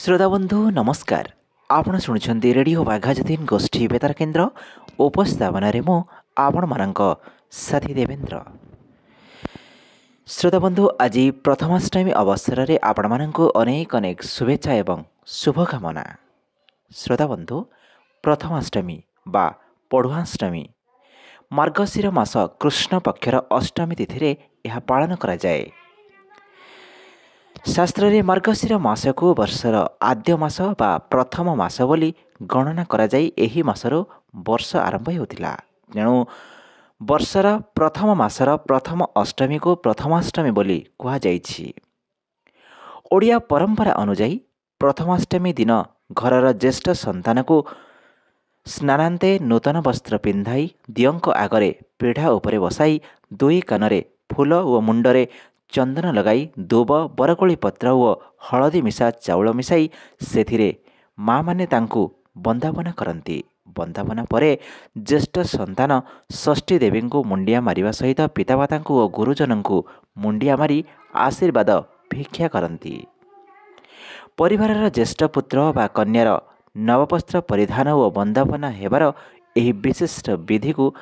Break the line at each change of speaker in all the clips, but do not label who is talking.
श्रोताबंधु नमस्कार। आपण शुणुंट रेडियो बाघाजतीन गोष्ठी बेतार केन्द्र उपस्थापन मु आपण मानक साथी देवेंद्र। श्रोताबंधु आज प्रथमाष्टमी अवसर में आपण मानक अनेक अनेक शुभेच्छा एवं शुभकामना। श्रोताबंधु प्रथमाष्टमी बा पढ़ुआष्टमी मार्गशीर मास कृष्ण पक्षर अष्टमी तिथि यह पालन करा जाए। शास्त्र रे मार्गशीर मास को वर्षर आद्य मास बा प्रथम मास बोली गणना करा जाई। एही मासरो वर्ष आरंभ होतिला। तेणु वर्षर प्रथम मासर प्रथम अष्टमी को प्रथमाष्टमी बोली कहा जाइछि। ओडिया परंपरा अनुसार प्रथमाष्टमी दिन घरर ज्येष्ठ संतान को स्नानांते नूतन वस्त्र पिंधाई दियंक आगरे पीढ़ा उपरे बसाई दुई कानरे फूल और मुंडरे चंदन लगाई दूब बरकोली पत्र और हलदी मिसा चाउल मिसाई सेथिरे माँ माने तांकु बंदापना करती। बंदापना परे ज्येष्ठ संतान षष्ठी देवी को मुंडिया मारिबा सहित पितामाता और गुरुजन को मुंडिया मारी आशीर्वाद भिक्षा करती। परिवारर ज्येष्ठ पुत्र बा कन्यार नववस्त्र परिधान और बंदापना हेबार एही विशिष्ट विधि को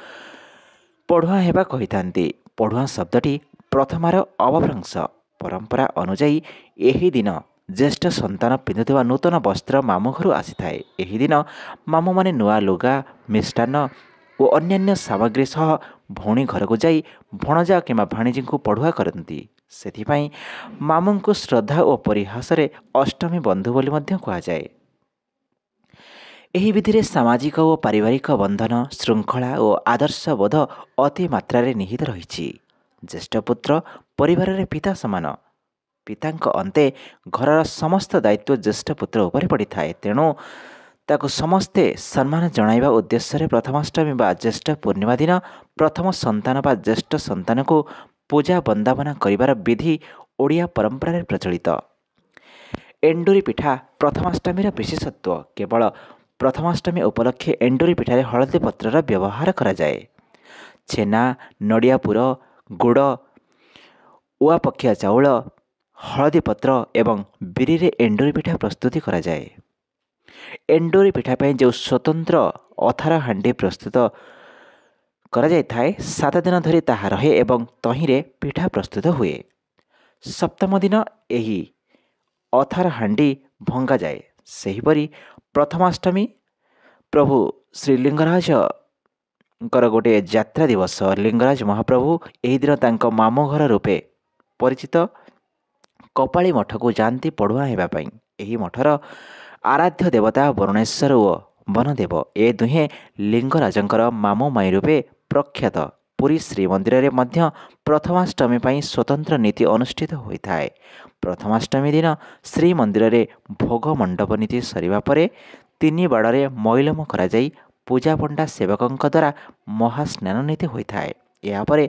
पढ़ुआ हेबा कहिथांती। पढ़ुआ शब्दटी प्रथमार अवभ्रंश। परंपरा अनुजाई एही दिन ज्येष्ठ संतान पिंधुवा नूतन वस्त्र मामू घर आसी थाए। एही दिन मामू माने नुआ लुगा मिष्टान्न और अन्यान्य सामग्री सह भौणी घर को जाई भणजा किंबा भाणीजी को पढ़ुआ करती। सेथिपाई मामू को श्रद्धा और परिहास रे अष्टमी बंधु बोली मध्य कहा जाए। एही विधि सामाजिक और पारिवारिक बंधन श्रृंखला और आदर्श बोध अति मात्रा निहित रही। ज्येष्ठ पुत्र परिवार रे पिता समान। पितांक अंते घरर समस्त दायित्व ज्येष्ठ पुत्र उपरे पड़ी थाए। तेणु ताकु समस्ते सम्मान जणाइबा उद्देश्य प्रथमाष्टमी बा ज्येष्ठ पूर्णिमा दिन प्रथम संतान बा ज्येष्ठ संतान को पूजा बंदापना करिवार विधि ओडिया परंपरा रे प्रचलित। एंडुरी पिठा प्रथमाष्टमीर विशेषत्व। केवल प्रथमाष्टमी उपलक्षे एंडुरी पिठारे हलदी पत्रर व्यवहार करा जाए। छेना नड़िया पुर गुड़ उआ पक्षिया चाउल हलदी पत्र एवं बिरी रे एंडुरी पिठा प्रस्तुति करा जाए। एंडुरी पिठा पे जो स्वतंत्र अथार हांडी प्रस्तुत करा जाय थाए 7 दिन धरी ताहा रहे एवं तहिरे पिठा प्रस्तुत हुए। सप्तम दिन एही अथार हांडी भंगा जाए। सेहीपरि प्रथमाष्टमी प्रभु श्री लिंगराज गोटे यात्रा दिवस। लिंगराज महाप्रभु एही दिन तांक मामू घर रूपे परिचित कपाली मठ को जाती पढ़ुआ हेबापी। एही मठर आराध्य देवता वरुणेश्वर और वनदेव ए दुहे लिंगराजंकर मामू माई रूपे प्रख्यात। पुरी श्रीमंदिर रे मध्य प्रथमाष्टमी पाई स्वतंत्र नीति अनुष्ठित होता है। प्रथमाष्टमी दिन श्रीमंदिर रे भोग मंडप नीति सरिबा परे 3 बाड़े मैलम करा जाई पूजा पंडा सेवकों द्वारा महास्नान नीति होता है। यापर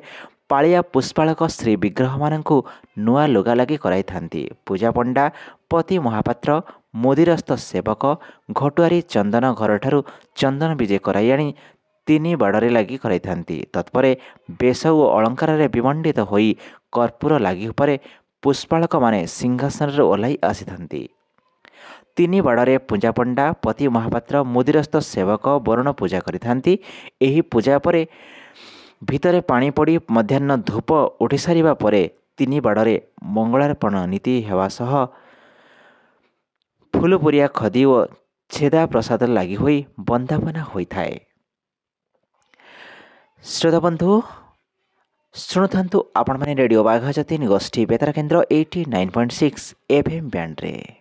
पालिया पुष्पालक श्री विग्रह मानू नुआ लुगा लगी कराई थांती। पूजा पंडा पति महापात्र मुदिरस्थ सेवक घटुआरी चंदन घर ठारू चंदन विजे कराई आनी 3 बाड़े लगी कराई थांती। तत्परे बेश और अलंकार विमंडित होई कर्पूर लगी परे पुष्पालक माने सिंहासन ओह्लाई आसी थांती। 3 बाड़े पूजा पंडा पति महापात्र मुदिरस्थ सेवक वरुण पूजा करिथांती। एही पूजा परे भितरे पानी पड़ी मध्याह्न धूप उठी सारिबा परे 3 बाड़े मंगलार्पण नीति हेवा सह फूलपुरिया खदी और छेदा प्रसाद लगी हुई बंदापना होता है। श्रोता बंधु शुणुथांतु आपण माने रेडियो बाघाजतीन गोष्ठी बेतार केन्द्र 89.6 FM बैंड रे।